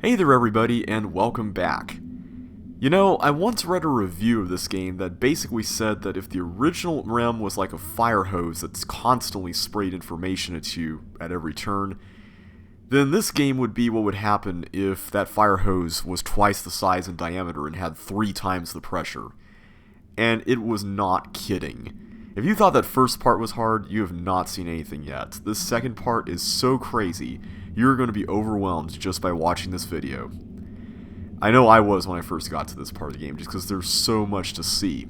Hey there everybody, and welcome back. You know, I once read a review of this game that basically said that if the original RHEM was like a fire hose that's constantly sprayed information at you at every turn, then this game would be what would happen if that fire hose was twice the size and diameter and had 3 times the pressure. And it was not kidding. If you thought that first part was hard, you have not seen anything yet. This second part is so crazy, you're going to be overwhelmed just by watching this video. I know I was when I first got to this part of the game, just because there's so much to see.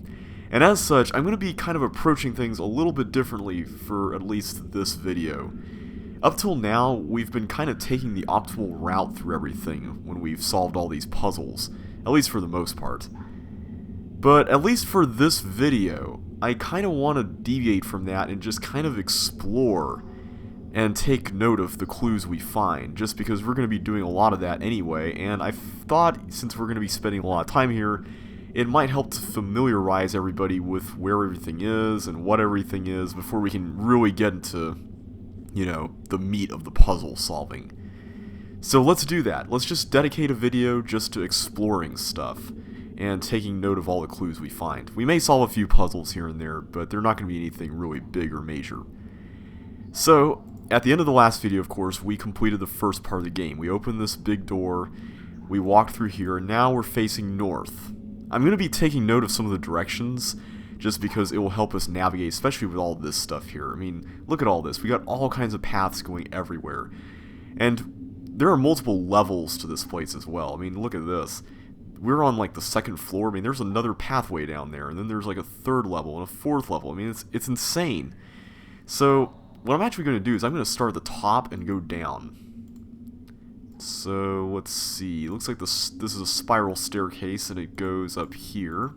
And as such, I'm going to be kind of approaching things a little bit differently for at least this video. Up till now, we've been kind of taking the optimal route through everything when we've solved all these puzzles, at least for the most part. But at least for this video, I kind of want to deviate from that and just kind of explore and take note of the clues we find, just because we're going to be doing a lot of that anyway, and I thought since we're going to be spending a lot of time here, it might help to familiarize everybody with where everything is and what everything is before we can really get into, you know, the meat of the puzzle solving. So let's do that. Let's just dedicate a video just to exploring stuff and taking note of all the clues we find. We may solve a few puzzles here and there, but they're not going to be anything really big or major. So, at the end of the last video, of course, we completed the first part of the game. We opened this big door, we walked through here, and now we're facing north. I'm going to be taking note of some of the directions, just because it will help us navigate, especially with all this stuff here. I mean, look at all this. We got all kinds of paths going everywhere. And there are multiple levels to this place as well. I mean, look at this. We're on like the second floor. I mean, there's another pathway down there, and then there's like a third level and a fourth level. I mean, it's insane. So what I'm actually going to do is I'm going to start at the top and go down. So let's see. Looks like this is a spiral staircase, and it goes up here.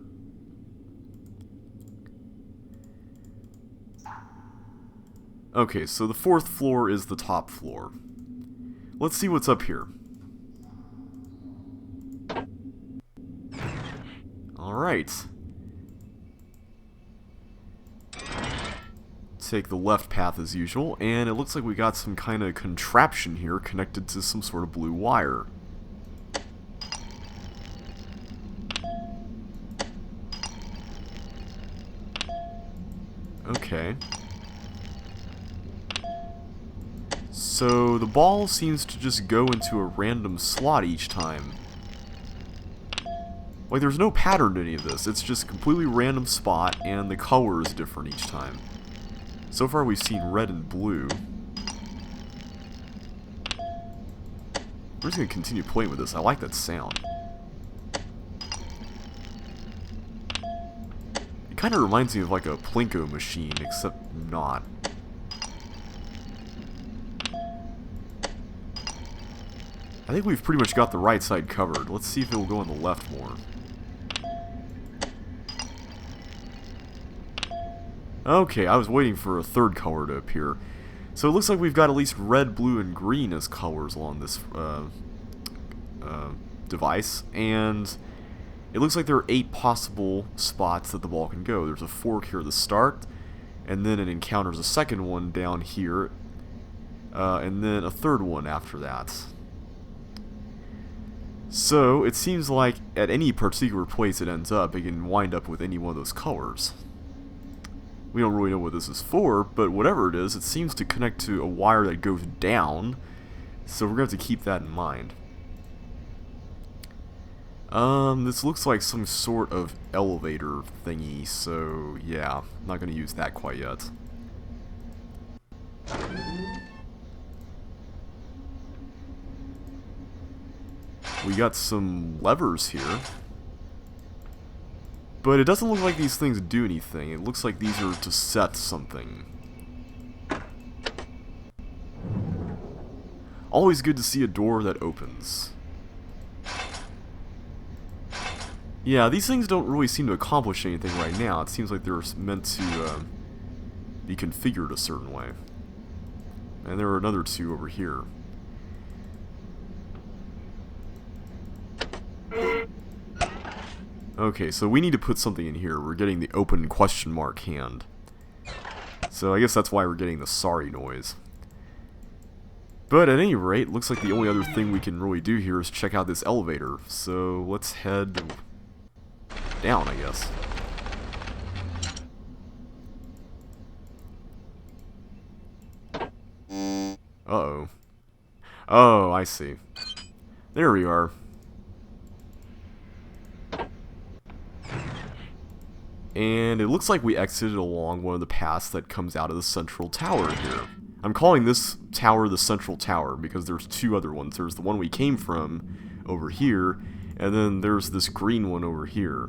Okay, so the fourth floor is the top floor. Let's see what's up here. Alright. Take the left path as usual, and it looks like we got some kind of contraption here connected to some sort of blue wire. Okay. So the ball seems to just go into a random slot each time. Like, there's no pattern to any of this. It's just a completely random spot, and the color is different each time. So far, we've seen red and blue. We're just going to continue playing with this. I like that sound. It kind of reminds me of like a Plinko machine, except not. I think we've pretty much got the right side covered. Let's see if it will go on the left more. Okay, I was waiting for a third color to appear. So it looks like we've got at least red, blue, and green as colors along this device. And it looks like there are 8 possible spots that the ball can go. There's a fork here at the start, and then it encounters a second one down here, and then a third one after that. So it seems like at any particular place it ends up, it can wind up with any one of those colors. We don't really know what this is for, but whatever it is, it seems to connect to a wire that goes down, so we're going to have to keep that in mind. This looks like some sort of elevator thingy, so yeah, I'm not going to use that quite yet. We got some levers here. But it doesn't look like these things do anything. It looks like these are to set something. Always good to see a door that opens. Yeah, these things don't really seem to accomplish anything right now. It seems like they're meant to be configured a certain way. And there are another 2 over here. Okay, so we need to put something in here. We're getting the open question mark hand. So I guess that's why we're getting the sorry noise. But at any rate, looks like the only other thing we can really do here is check out this elevator. So let's head down, I guess. Uh-oh. Oh, I see. There we are. And it looks like we exited along one of the paths that comes out of the central tower here. I'm calling this tower the central tower because there's two other ones. There's the one we came from over here, and then there's this green one over here,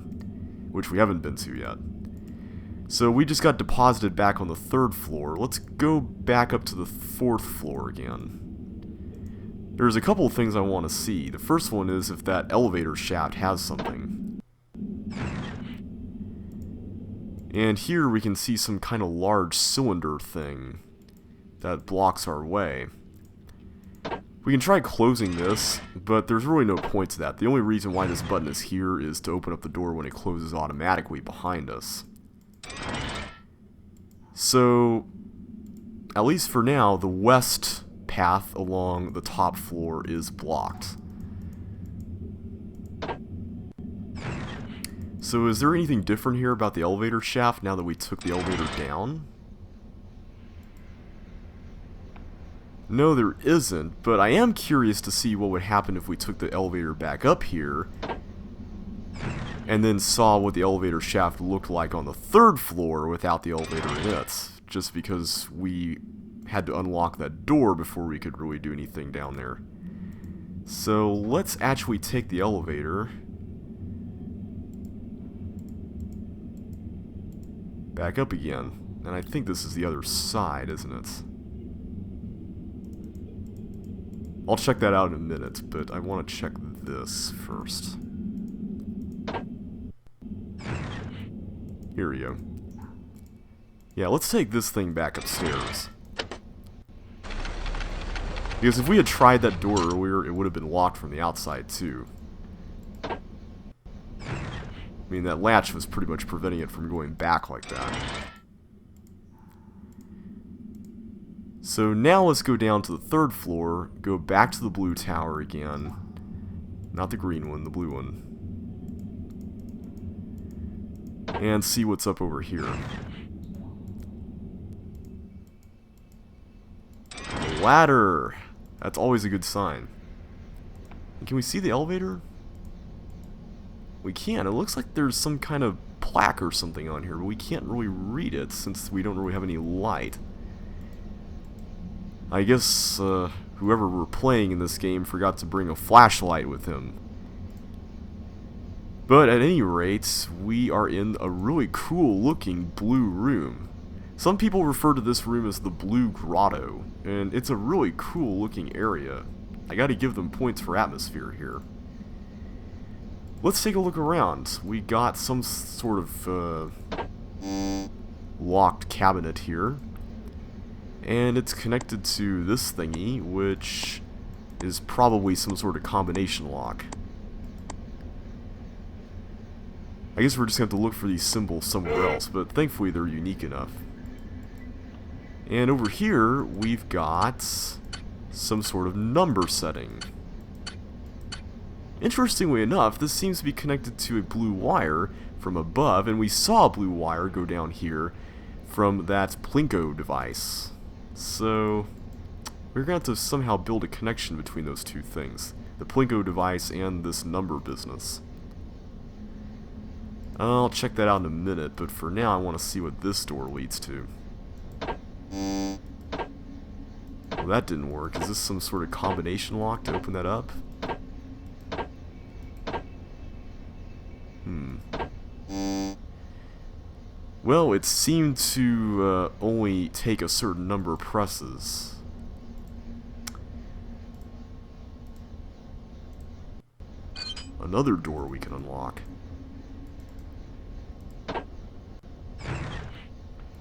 which we haven't been to yet. So we just got deposited back on the 3rd floor. Let's go back up to the 4th floor again. There's a couple of things I want to see. The first one is if that elevator shaft has something. And here we can see some kind of large cylinder thing that blocks our way. We can try closing this, but there's really no point to that. The only reason why this button is here is to open up the door when it closes automatically behind us. So, at least for now, the west path along the top floor is blocked. So is there anything different here about the elevator shaft now that we took the elevator down? No, there isn't, but I am curious to see what would happen if we took the elevator back up here and then saw what the elevator shaft looked like on the 3rd floor without the elevator in it, just because we had to unlock that door before we could really do anything down there. So let's actually take the elevator back up again, and I think this is the other side, isn't it? I'll check that out in a minute, but I want to check this first. Here we go. Yeah, let's take this thing back upstairs. Because if we had tried that door earlier, it would have been locked from the outside too. I mean, that latch was pretty much preventing it from going back like that. So now let's go down to the 3rd floor, go back to the blue tower again. Not the green one, the blue one. And see what's up over here. The ladder! That's always a good sign. Can we see the elevator? We can. It looks like there's some kind of plaque or something on here, but we can't really read it since we don't really have any light. I guess whoever we're playing in this game forgot to bring a flashlight with him. But at any rate, we are in a really cool looking blue room. Some people refer to this room as the Blue Grotto, and it's a really cool looking area. I gotta give them points for atmosphere here. Let's take a look around. We got some sort of locked cabinet here. And it's connected to this thingy, which is probably some sort of combination lock. I guess we're just going to have to look for these symbols somewhere else, but thankfully they're unique enough. And over here, we've got some sort of number setting. Interestingly enough, this seems to be connected to a blue wire from above, and we saw a blue wire go down here from that Plinko device. So, we're going to have to somehow build a connection between those two things. The Plinko device and this number business. I'll check that out in a minute, but for now I want to see what this door leads to. Well, that didn't work. Is this some sort of combination lock to open that up? Well, it seemed to only take a certain number of presses. Another door we can unlock.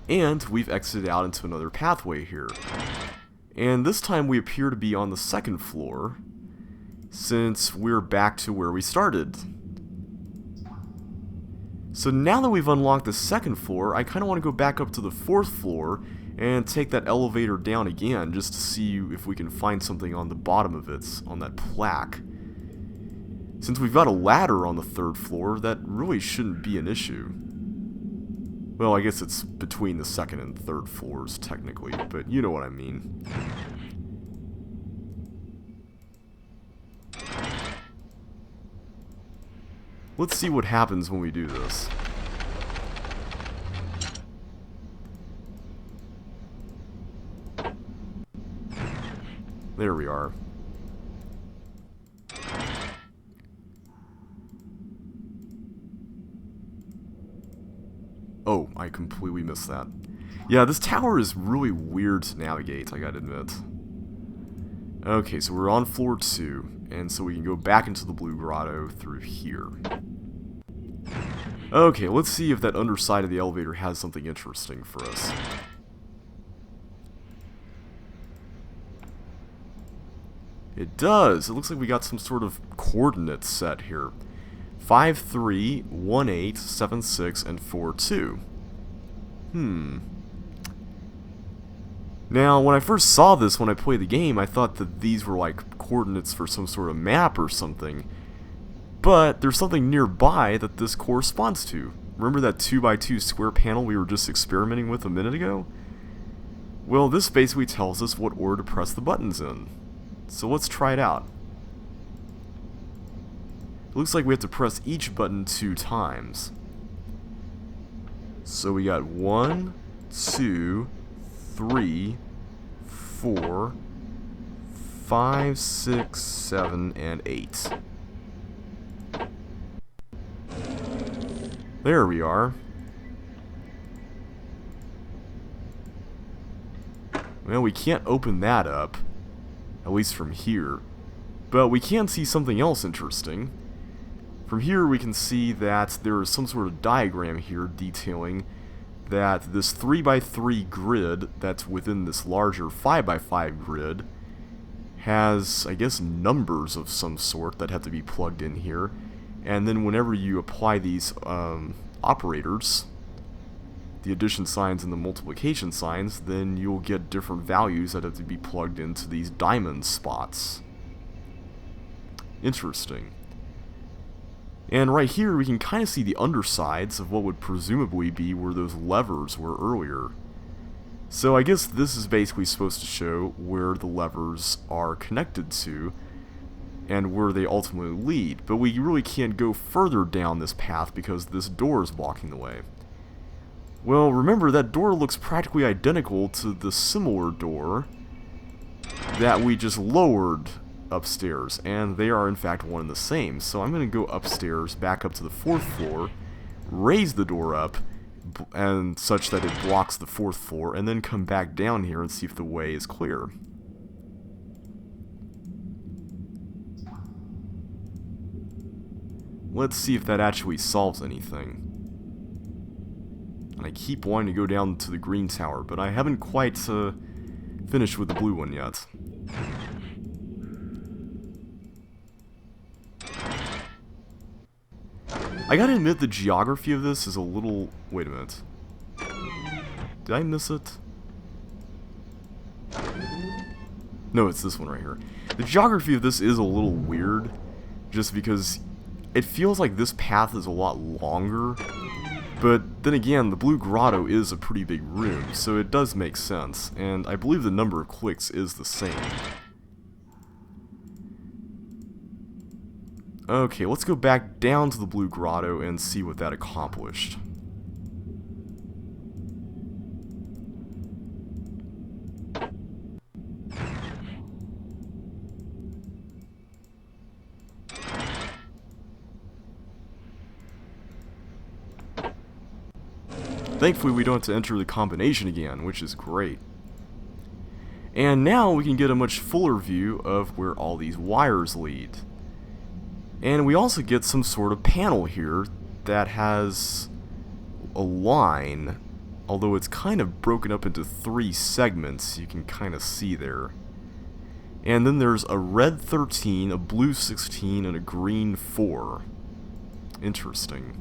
And we've exited out into another pathway here. And this time we appear to be on the 2nd floor, since we're back to where we started. So now that we've unlocked the 2nd floor, I kind of want to go back up to the 4th floor and take that elevator down again just to see if we can find something on the bottom of it, on that plaque. Since we've got a ladder on the 3rd floor, that really shouldn't be an issue. Well, I guess it's between the 2nd and 3rd floors, technically, but you know what I mean. Let's see what happens when we do this. There we are. Oh, I completely missed that. Yeah, this tower is really weird to navigate, I gotta admit. Okay, so we're on floor 2, and so we can go back into the blue grotto through here. Okay, let's see if that underside of the elevator has something interesting for us. It does! It looks like we got some sort of coordinates set here. 5, 3, 1, 8, 7, 6, and 4, 2. Now, when I first saw this when I played the game, I thought that these were like coordinates for some sort of map or something. But there's something nearby that this corresponds to. Remember that 2x2 square panel we were just experimenting with a minute ago? Well, this basically tells us what order to press the buttons in. So let's try it out. It looks like we have to press each button 2 times. So we got 1, 2, 3, 4, 5, 6, 7, and 8. There we are. Well, we can't open that up, at least from here. But we can see something else interesting. From here we can see that there is some sort of diagram here detailing that this 3x3 grid that's within this larger 5x5 grid has, I guess, numbers of some sort that have to be plugged in here. And then whenever you apply these operators, the addition signs and the multiplication signs, then you'll get different values that have to be plugged into these diamond spots. Interesting. And right here we can kind of see the undersides of what would presumably be where those levers were earlier. So I guess this is basically supposed to show where the levers are connected to and where they ultimately lead. But we really can't go further down this path because this door is blocking the way. Well, remember, that door looks practically identical to the similar door that we just lowered upstairs, and they are in fact one and the same. So I'm going to go upstairs, back up to the 4th floor, raise the door up, and such that it blocks the 4th floor, and then come back down here and see if the way is clear. Let's see if that actually solves anything. And I keep wanting to go down to the green tower, but I haven't quite finished with the blue one yet. I gotta admit, the geography of this is a little... Wait a minute. Did I miss it? No, it's this one right here. The geography of this is a little weird, just because it feels like this path is a lot longer, but then again, the blue grotto is a pretty big room, so it does make sense, and I believe the number of clicks is the same. Okay, let's go back down to the blue grotto and see what that accomplished. Thankfully, we don't have to enter the combination again, which is great. And now we can get a much fuller view of where all these wires lead. And we also get some sort of panel here that has a line, although it's kind of broken up into 3 segments, you can kind of see there. And then there's a red 13, a blue 16, and a green 4. Interesting.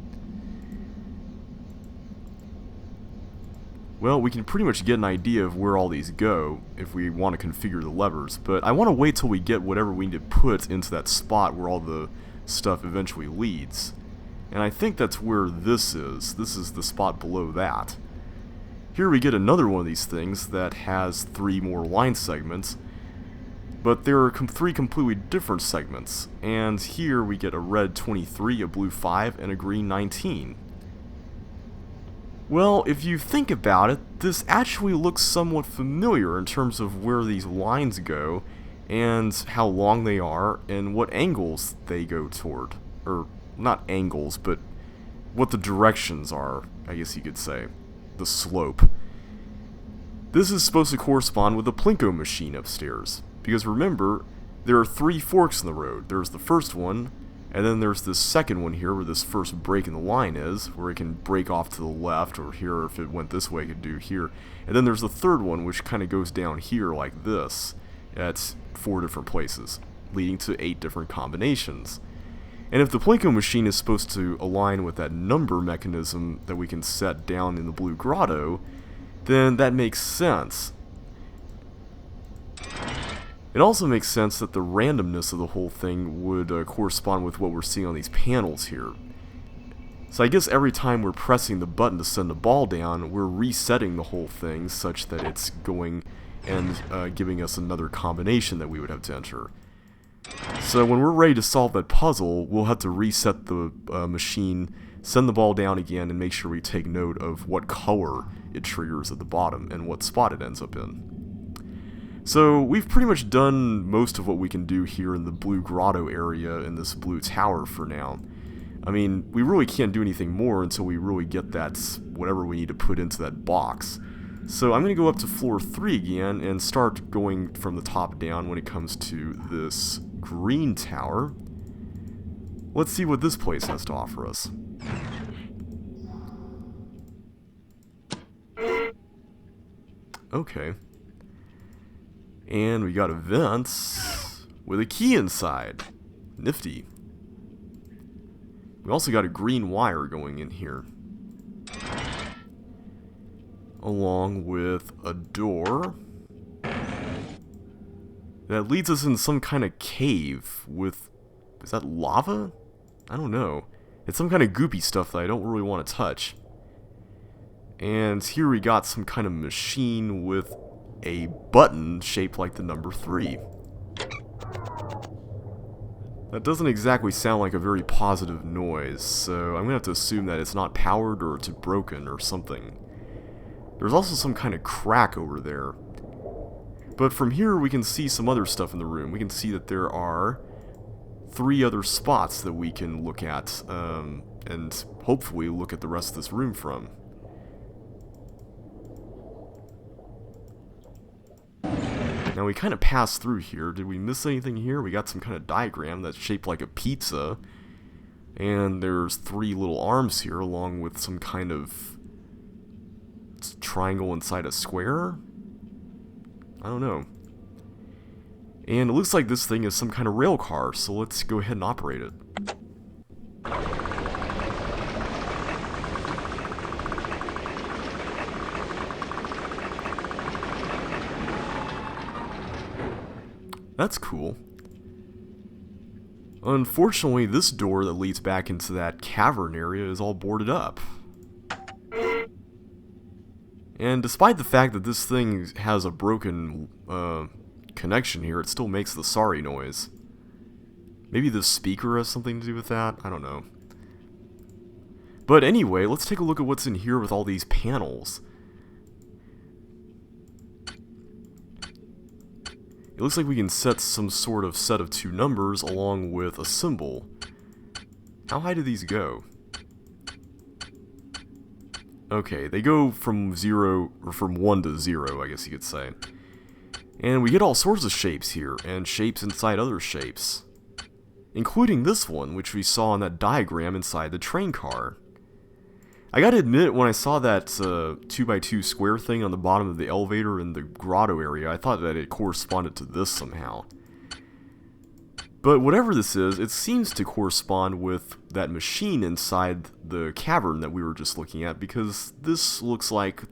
Well, we can pretty much get an idea of where all these go if we want to configure the levers, but I want to wait till we get whatever we need to put into that spot where all the stuff eventually leads. And I think that's where this is. This is the spot below that. Here we get another one of these things that has 3 more line segments, but there are 3 completely different segments. And here we get a red 23, a blue 5, and a green 19. Well, if you think about it, this actually looks somewhat familiar in terms of where these lines go, and how long they are, and what angles they go toward. Or, not angles, but what the directions are, I guess you could say. The slope. This is supposed to correspond with the Plinko machine upstairs, because remember, there are 3 forks in the road. There's the first one, and then there's this second one here where this first break in the line is, where it can break off to the left, or here, or if it went this way, it could do here. And then there's the third one, which kind of goes down here like this, at 4 different places, leading to 8 different combinations. And if the Plinko machine is supposed to align with that number mechanism that we can set down in the blue grotto, then that makes sense. It also makes sense that the randomness of the whole thing would correspond with what we're seeing on these panels here. So I guess every time we're pressing the button to send the ball down, we're resetting the whole thing such that it's going and giving us another combination that we would have to enter. So when we're ready to solve that puzzle, we'll have to reset the machine, send the ball down again, and make sure we take note of what color it triggers at the bottom and what spot it ends up in. So we've pretty much done most of what we can do here in the blue grotto area in this blue tower for now. I mean, we really can't do anything more until we really get that whatever we need to put into that box. So I'm going to go up to floor 3 again and start going from the top down when it comes to this green tower. Let's see what this place has to offer us. Okay. And we got a vent with a key inside. Nifty. We also got a green wire going in here, along with a door that leads us in some kind of cave with... is that lava? I don't know. It's some kind of goopy stuff that I don't really want to touch. And here we got some kind of machine with a button shaped like the number 3. That doesn't exactly sound like a very positive noise, so I'm gonna have to assume that it's not powered or it's broken or something. There's also some kind of crack over there. But from here we can see some other stuff in the room. We can see that there are 3 other spots that we can look at, and hopefully look at the rest of this room from. Now we kind of passed through here. Did we miss anything here? We got some kind of diagram that's shaped like a pizza. And there's 3 little arms here along with some kind of triangle inside a square? I don't know. And it looks like this thing is some kind of rail car, so let's go ahead and operate it. That's cool. Unfortunately, this door that leads back into that cavern area is all boarded up. And despite the fact that this thing has a broken connection here, it still makes the sorry noise. Maybe the speaker has something to do with that? I don't know. But anyway, let's take a look at what's in here with all these panels. It looks like we can set some sort of set of 2 numbers along with a symbol. How high do these go? Okay, they go from 0, or from 1 to 0, I guess you could say. And we get all sorts of shapes here, and shapes inside other shapes. Including this one, which we saw in that diagram inside the train car. I gotta admit, when I saw that 2x2 square thing on the bottom of the elevator in the grotto area, I thought that it corresponded to this somehow. But whatever this is, it seems to correspond with that machine inside the cavern that we were just looking at, because this looks like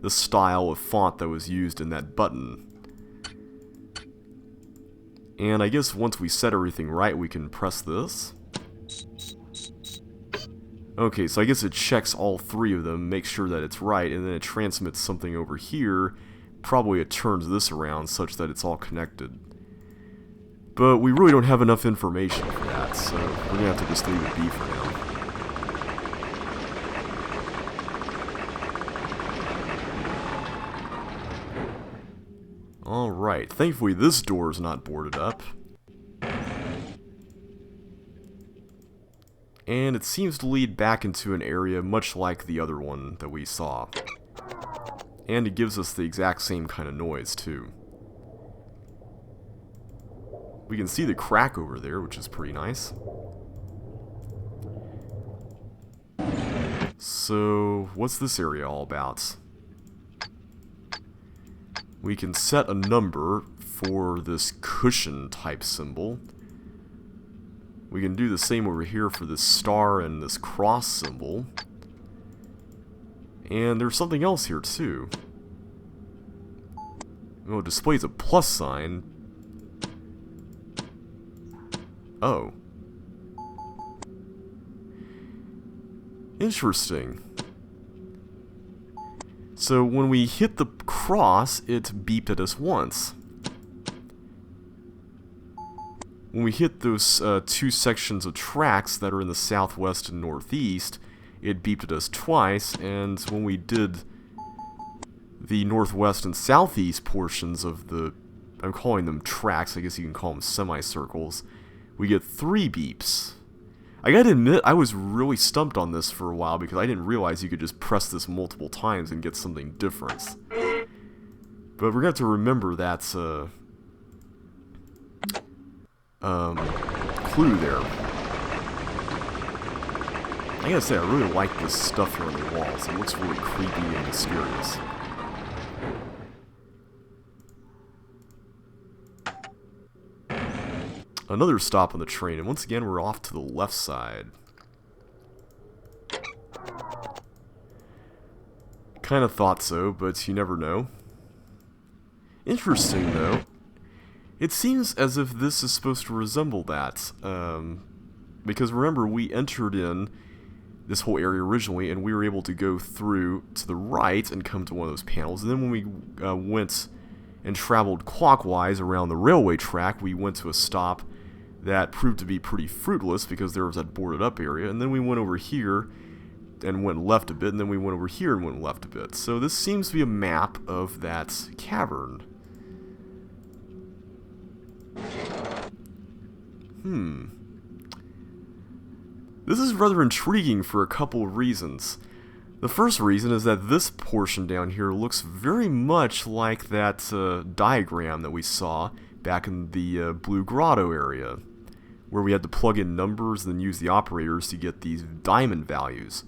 the style of font that was used in that button. And I guess once we set everything right, we can press this. Okay, so I guess it checks all three of them, makes sure that it's right, and then it transmits something over here. Probably it turns this around such that it's all connected. But we really don't have enough information for that, so we're going to have to just leave it be for now. Alright, thankfully this door is not boarded up. And it seems to lead back into an area much like the other one that we saw. And it gives us the exact same kind of noise, too. We can see the crack over there, which is pretty nice. So, what's this area all about? We can set a number for this cushion type symbol. We can do the same over here for this star and this cross symbol. And there's something else here too. Oh, it displays a plus sign. Oh. Interesting. So when we hit the cross, it beeped at us once. When we hit those two sections of tracks that are in the southwest and northeast, it beeped at us twice, and when we did the northwest and southeast portions of the, I'm calling them tracks, I guess you can call them semicircles, we get 3 beeps. I gotta admit, I was really stumped on this for a while because I didn't realize you could just press this multiple times and get something different. But we're gonna have to remember that clue there. I gotta say, I really like this stuff here on the walls. It looks really creepy and mysterious. Another stop on the train, and once again we're off to the left side. Kinda thought so, but you never know. Interesting though. It seems as if this is supposed to resemble that. Because remember, we entered in this whole area originally, and we were able to go through to the right and come to one of those panels. And then when we went and traveled clockwise around the railway track, we went to a stop that proved to be pretty fruitless because there was that boarded up area. And then we went over here and went left a bit, and then we went over here and went left a bit. So this seems to be a map of that cavern. This is rather intriguing for a couple of reasons. The first reason is that this portion down here looks very much like that diagram that we saw back in the Blue Grotto area, where we had to plug in numbers and then use the operators to get these diamond values.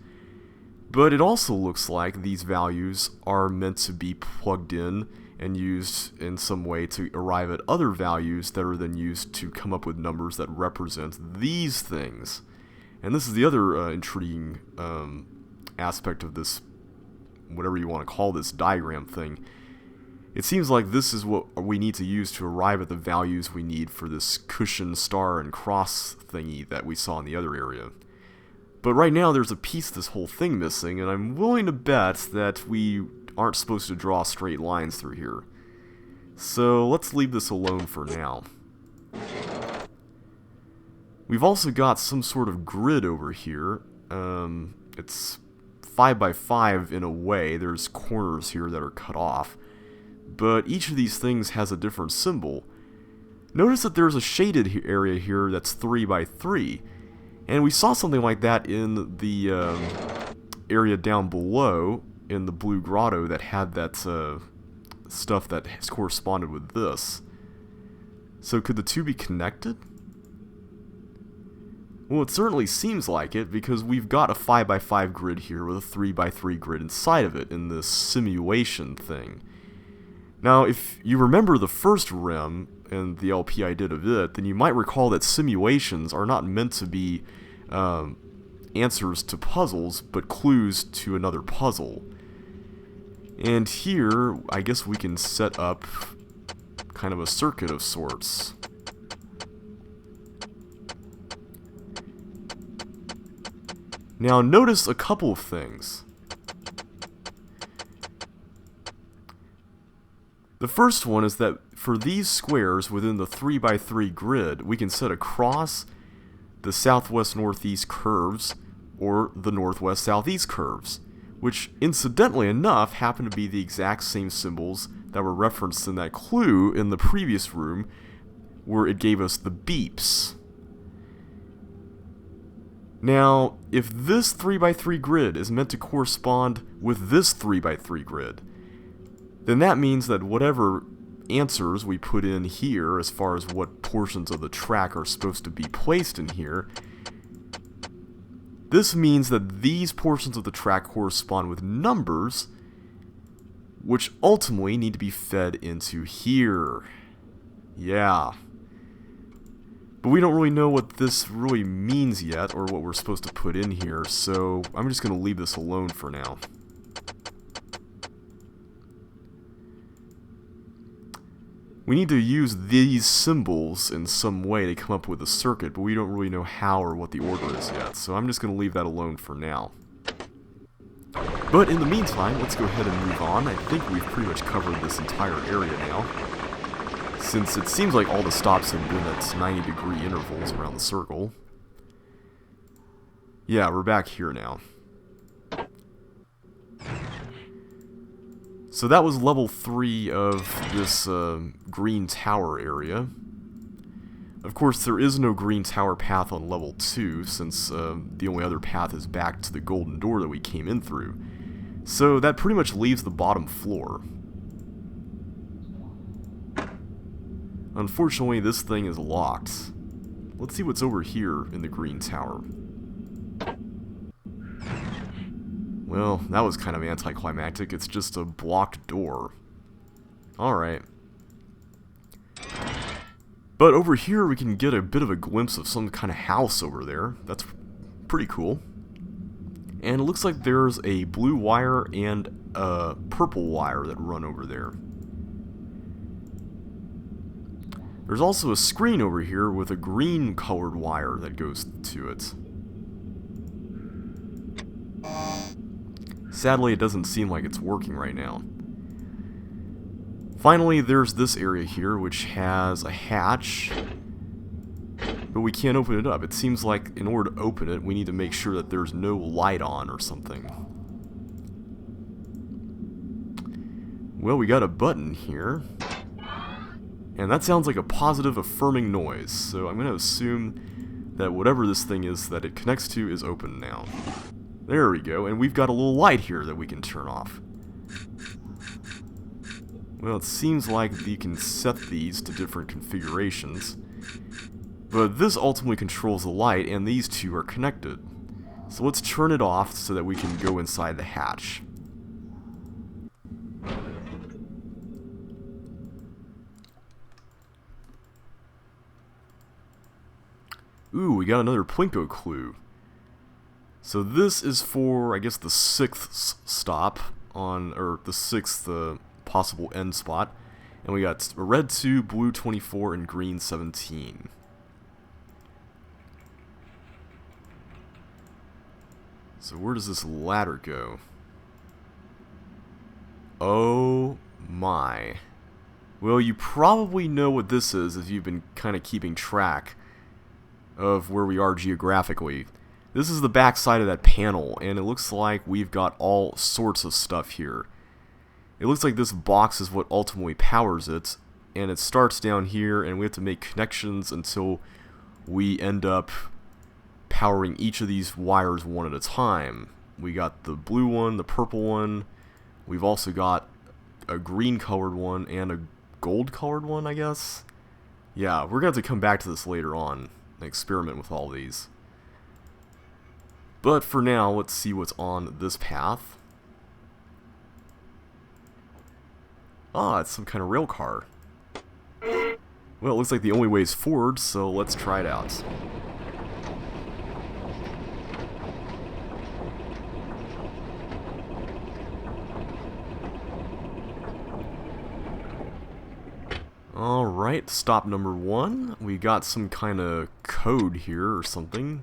But it also looks like these values are meant to be plugged in and used in some way to arrive at other values that are then used to come up with numbers that represent these things. And this is the other intriguing aspect of this, whatever you want to call this diagram thing. It seems like this is what we need to use to arrive at the values we need for this cushion, star, and cross thingy that we saw in the other area. But right now there's a piece of this whole thing missing, and I'm willing to bet that we aren't supposed to draw straight lines through here. So let's leave this alone for now. We've also got some sort of grid over here. It's 5 by 5 in a way. There's corners here that are cut off. But each of these things has a different symbol. Notice that there's a shaded area here that's 3 by 3. And we saw something like that in the area down below in the Blue Grotto that had that stuff that has corresponded with this. So could the two be connected? Well, it certainly seems like it, because we've got a 5 by 5 grid here with a 3 by 3 grid inside of it in this simulation thing. Now, if you remember the first RHEM and the LP I did of it, then you might recall that simulations are not meant to be answers to puzzles, but clues to another puzzle. And here, I guess we can set up kind of a circuit of sorts. Now notice a couple of things. The first one is that for these squares within the 3x3 grid, we can set across the southwest-northeast curves or the northwest-southeast curves, which incidentally enough happen to be the exact same symbols that were referenced in that clue in the previous room where it gave us the beeps. Now, if this 3x3 grid is meant to correspond with this 3x3 grid, then that means that whatever answers we put in here as far as what portions of the track are supposed to be placed in here, this means that these portions of the track correspond with numbers which ultimately need to be fed into here. Yeah. But we don't really know what this really means yet, or what we're supposed to put in here, so I'm just going to leave this alone for now. We need to use these symbols in some way to come up with a circuit, but we don't really know how or what the order is yet, so I'm just going to leave that alone for now. But in the meantime, let's go ahead and move on. I think we've pretty much covered this entire area now, since it seems like all the stops have been at 90-degree intervals around the circle. Yeah, we're back here now. So that was level 3 of this green tower area. Of course, there is no green tower path on level 2, since the only other path is back to the golden door that we came in through. So that pretty much leaves the bottom floor. Unfortunately, this thing is locked. Let's see what's over here in the green tower. Well, that was kind of anticlimactic. It's just a blocked door. Alright. But over here we can get a bit of a glimpse of some kind of house over there. That's pretty cool. And it looks like there's a blue wire and a purple wire that run over there. There's also a screen over here with a green colored wire that goes to it. Sadly, it doesn't seem like it's working right now. Finally, there's this area here, which has a hatch, but we can't open it up. It seems like in order to open it, we need to make sure that there's no light on or something. Well, we got a button here, and that sounds like a positive affirming noise, so I'm going to assume that whatever this thing is that it connects to is open now. There we go, and we've got a little light here that we can turn off. Well, it seems like you can set these to different configurations, but this ultimately controls the light, and these two are connected. So let's turn it off so that we can go inside the hatch. Ooh, we got another Plinko clue. So this is for, I guess, the 6th stop on, or the 6th possible end spot. And we got red 2, blue 24, and green 17. So where does this ladder go? Oh my. Well, you probably know what this is if you've been kind of keeping track of where we are geographically. This is the back side of that panel, and it looks like we've got all sorts of stuff here. It looks like this box is what ultimately powers it, and it starts down here, and we have to make connections until we end up powering each of these wires one at a time. We got the blue one, the purple one, we've also got a green colored one, and a gold colored one, I guess? Yeah, we're going to have to come back to this later on and experiment with all these. But for now, let's see what's on this path. Ah, it's some kind of rail car. Well, it looks like the only way is forward, so let's try it out. Alright, stop number 1. We got some kind of code here or something.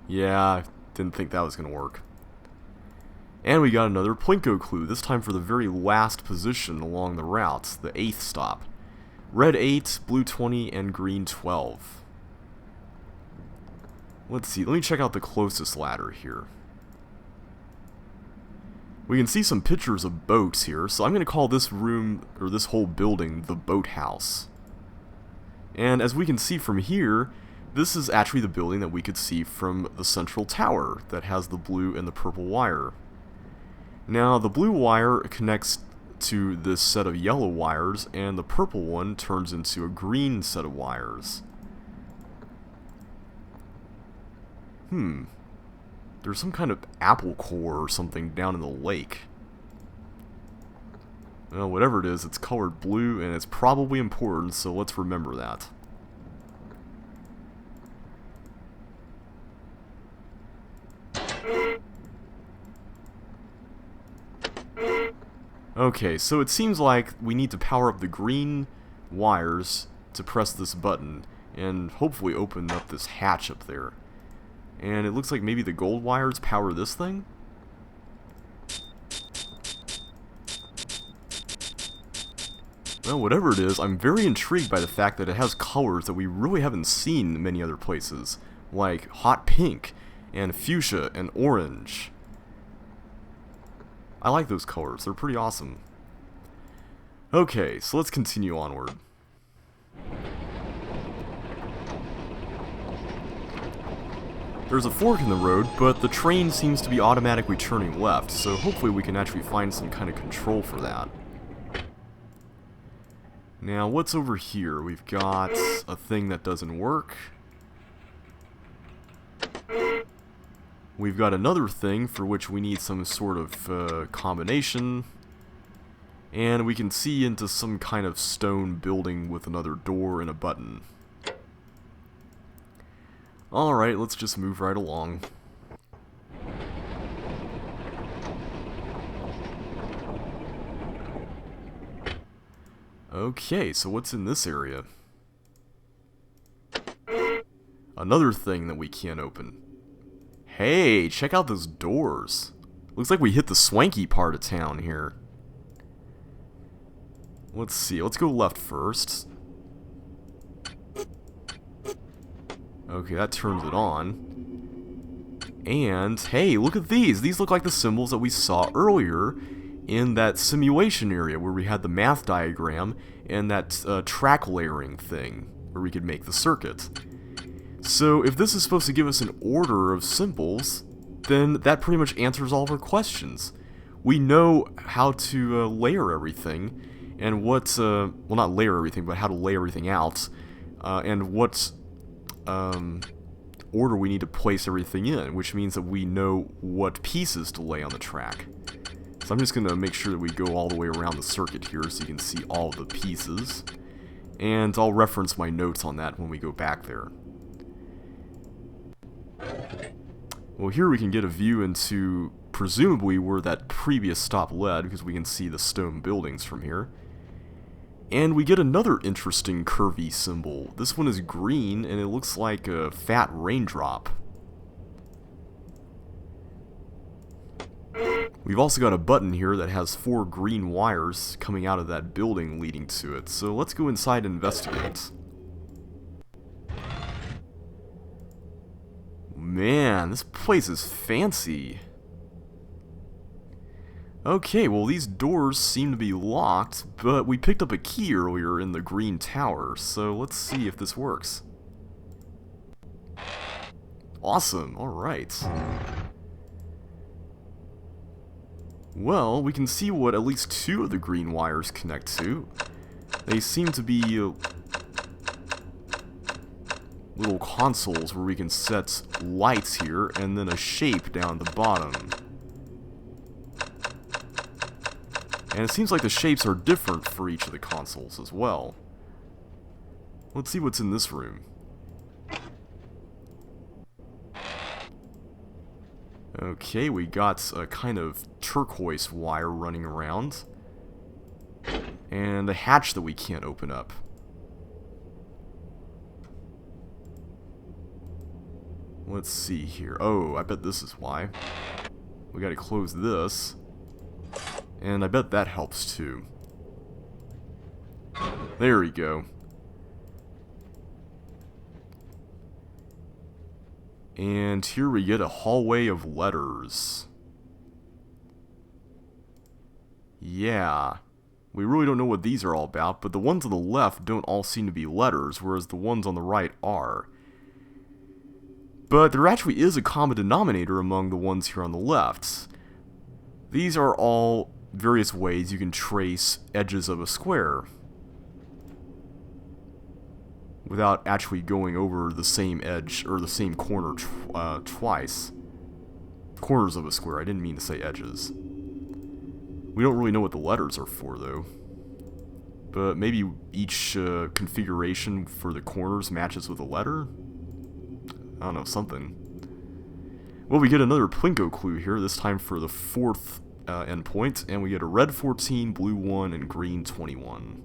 Yeah, I didn't think that was going to work. And we got another Plinko clue, this time for the very last position along the route, the 8th stop. Red 8, blue 20, and green 12. Let's see, let me check out the closest ladder here. We can see some pictures of boats here, so I'm going to call this room, or this whole building, the boathouse. And as we can see from here, this is actually the building that we could see from the central tower that has the blue and the purple wire. Now, the blue wire connects to this set of yellow wires, and the purple one turns into a green set of wires. There's some kind of apple core or something down in the lake. Well, whatever it is, it's colored blue, and it's probably important, so let's remember that. Okay, so it seems like we need to power up the green wires to press this button, and hopefully open up this hatch up there. And it looks like maybe the gold wires power this thing? Well, whatever it is, I'm very intrigued by the fact that it has colors that we really haven't seen in many other places, like hot pink, and fuchsia, and orange. I like those colors, they're pretty awesome. Okay, so let's continue onward. There's a fork in the road, but the train seems to be automatically turning left, so hopefully we can actually find some kind of control for that. Now, what's over here? We've got a thing that doesn't work. We've got another thing for which we need some sort of combination. And we can see into some kind of stone building with another door and a button. Alright, let's just move right along. Okay, so what's in this area? Another thing that we can't open. Hey, check out those doors. Looks like we hit the swanky part of town here. Let's see, let's go left first. Okay, that turns it on. And, hey, look at these! These look like the symbols that we saw earlier in that simulation area where we had the math diagram and that track layering thing where we could make the circuit. So, if this is supposed to give us an order of symbols, then that pretty much answers all of our questions. We know how to layer everything, and what, well, not layer everything, but how to lay everything out, and what order we need to place everything in, which means that we know what pieces to lay on the track. So I'm just going to make sure that we go all the way around the circuit here so you can see all of the pieces. And I'll reference my notes on that when we go back there. Well, here we can get a view into, presumably, where that previous stop led, because we can see the stone buildings from here. And we get another interesting curvy symbol. This one is green, and it looks like a fat raindrop. We've also got a button here that has 4 green wires coming out of that building leading to it. So let's go inside and investigate. Man, this place is fancy. Okay, well these doors seem to be locked, but we picked up a key earlier in the green tower, so let's see if this works. Awesome, alright. Well, we can see what at least 2 of the green wires connect to. They seem to be little consoles where we can set lights here, and then a shape down at the bottom. And it seems like the shapes are different for each of the consoles as well. Let's see what's in this room. Okay, we got a kind of turquoise wire running around. And the hatch that we can't open up. Let's see here. Oh, I bet this is why. We gotta close this. And I bet that helps too. There we go. And here we get a hallway of letters. Yeah. We really don't know what these are all about, but the ones on the left don't all seem to be letters, whereas the ones on the right are. But there actually is a common denominator among the ones here on the left. These are all various ways you can trace edges of a square without actually going over the same edge or the same corner twice. Corners of a square, I didn't mean to say edges. We don't really know what the letters are for though. But maybe each configuration for the corners matches with a letter? I don't know, something. Well, we get another Plinko clue here, this time for the fourth endpoint, and we get a red 14, blue 1, and green 21.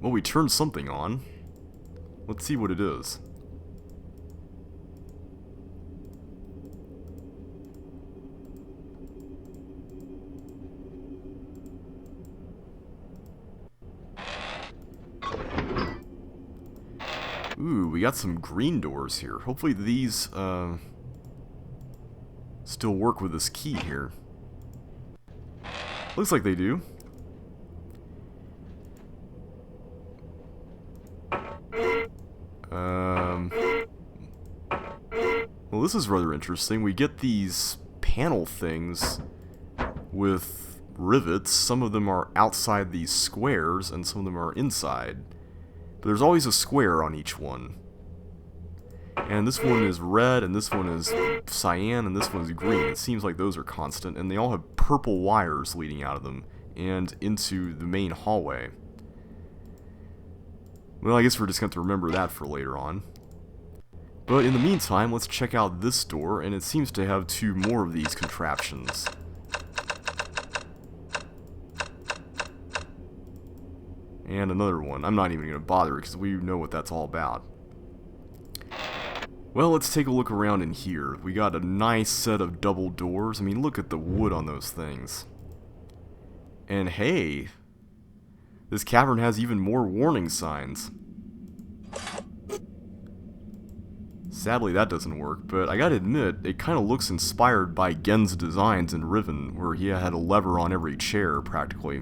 Well, we turned something on. Let's see what it is. Ooh, we got some green doors here. Hopefully these still work with this key here. Looks like they do. Well, this is rather interesting. We get these panel things with rivets. Some of them are outside these squares, and some of them are inside. But there's always a square on each one. And this one is red, and this one is cyan, and this one is green. It seems like those are constant, and they all have purple wires leading out of them and into the main hallway. Well, I guess we're just going to have to remember that for later on. But in the meantime, let's check out this door, and it seems to have two more of these contraptions. And another one. I'm not even going to bother because we know what that's all about. Well, let's take a look around in here. We got a nice set of double doors. I mean, look at the wood on those things. And hey, this cavern has even more warning signs. Sadly, that doesn't work, but I gotta admit, it kind of looks inspired by Gen's designs in Riven, where he had a lever on every chair, practically.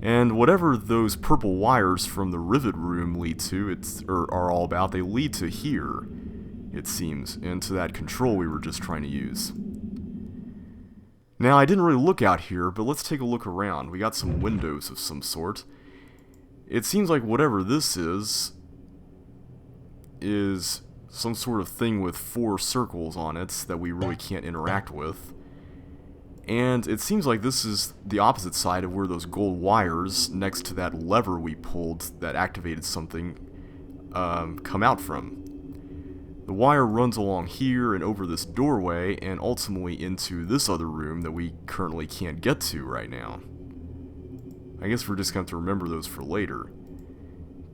And whatever those purple wires from the rivet room lead to, are all about, they lead to here, it seems, and to that control we were just trying to use. Now, I didn't really look out here, but let's take a look around. We got some windows of some sort. It seems like whatever this is some sort of thing with 4 circles on it that we really can't interact with. And it seems like this is the opposite side of where those gold wires next to that lever we pulled that activated something come out from. The wire runs along here and over this doorway and ultimately into this other room that we currently can't get to right now. I guess we're just going to have to remember those for later.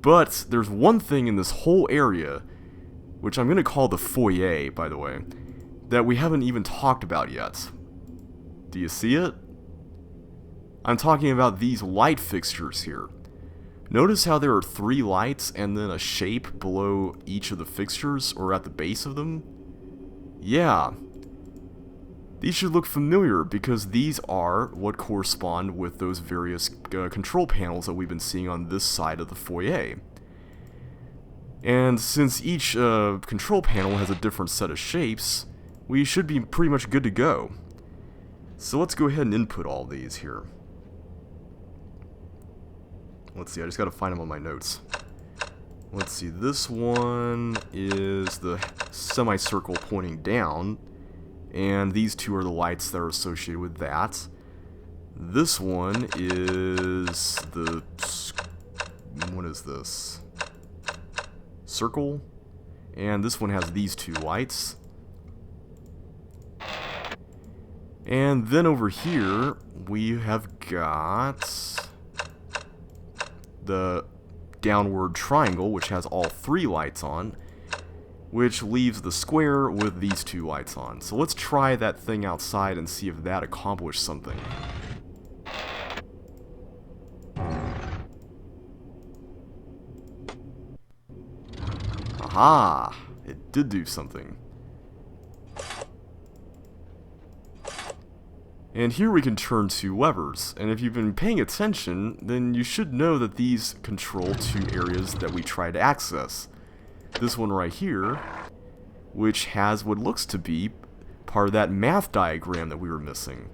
But there's one thing in this whole area, which I'm going to call the foyer, by the way, that we haven't even talked about yet. Do you see it? I'm talking about these light fixtures here. Notice how there are 3 lights and then a shape below each of the fixtures, or at the base of them? Yeah. These should look familiar because these are what correspond with those various control panels that we've been seeing on this side of the foyer. And since each control panel has a different set of shapes, we should be pretty much good to go. So let's go ahead and input all these here. Let's see, I just gotta find them on my notes. Let's see, this one is the semicircle pointing down, and these 2 are the lights that are associated with that. This one is the... what is this? Circle. And this one has these 2 lights. And then over here, we have got the downward triangle, which has all 3 lights on, which leaves the square with these 2 lights on. So let's try that thing outside and see if that accomplished something. Aha! It did do something. And here we can turn 2 levers, and if you've been paying attention, then you should know that these control 2 areas that we try to access. This one right here, which has what looks to be part of that math diagram that we were missing.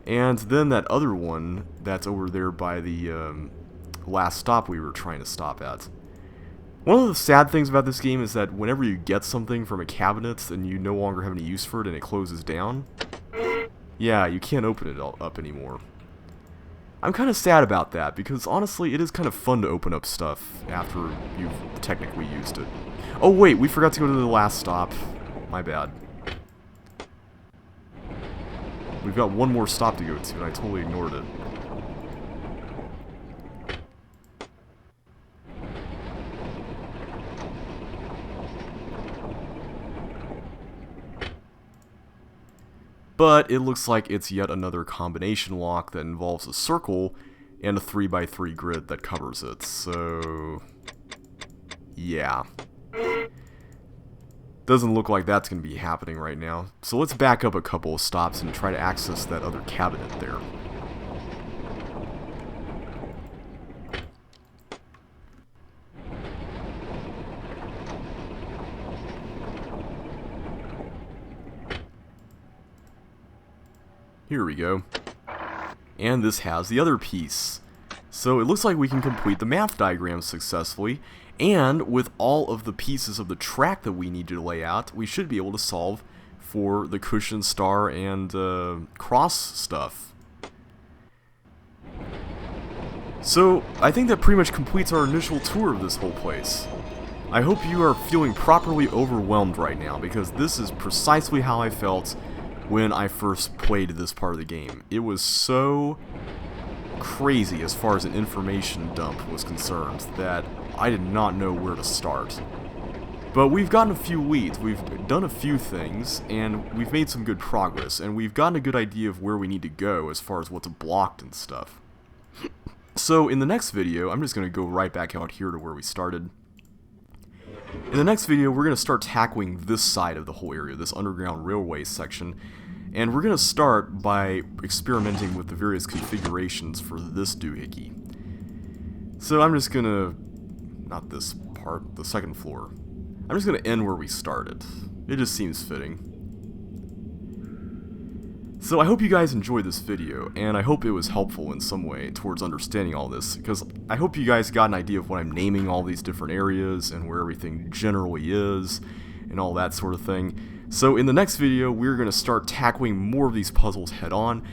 And then that other one that's over there by the last stop we were trying to stop at. One of the sad things about this game is that whenever you get something from a cabinet and you no longer have any use for it and it closes down, yeah, you can't open it up anymore. I'm kind of sad about that, because honestly, it is kind of fun to open up stuff after you've technically used it. Oh wait, we forgot to go to the last stop. My bad. We've got one more stop to go to, and I totally ignored it. But it looks like it's yet another combination lock that involves a circle and a 3x3 grid that covers it, so yeah. Doesn't look like that's going to be happening right now. So let's back up a couple of stops and try to access that other cabinet there. Here we go. And this has the other piece. So it looks like we can complete the math diagram successfully, and with all of the pieces of the track that we need to lay out, we should be able to solve for the cushion, star, and cross stuff. So I think that pretty much completes our initial tour of this whole place. I hope you are feeling properly overwhelmed right now, because this is precisely how I felt when I first played this part of the game. It was so crazy as far as an information dump was concerned that I did not know where to start. But we've gotten a few leads, we've done a few things, and we've made some good progress, and we've gotten a good idea of where we need to go as far as what's blocked and stuff. So in the next video, I'm just going to go right back out here to where we started. In the next video, we're going to start tackling this side of the whole area, this underground railway section, and we're going to start by experimenting with the various configurations for this doohickey. So I'm just going to, not this part, the second floor, I'm just going to end where we started. It just seems fitting. So I hope you guys enjoyed this video, and I hope it was helpful in some way towards understanding all this, because I hope you guys got an idea of what I'm naming all these different areas, and where everything generally is, and all that sort of thing. So in the next video, we're going to start tackling more of these puzzles head on,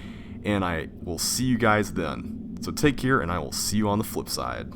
and I will see you guys then. So take care, and I will see you on the flip side.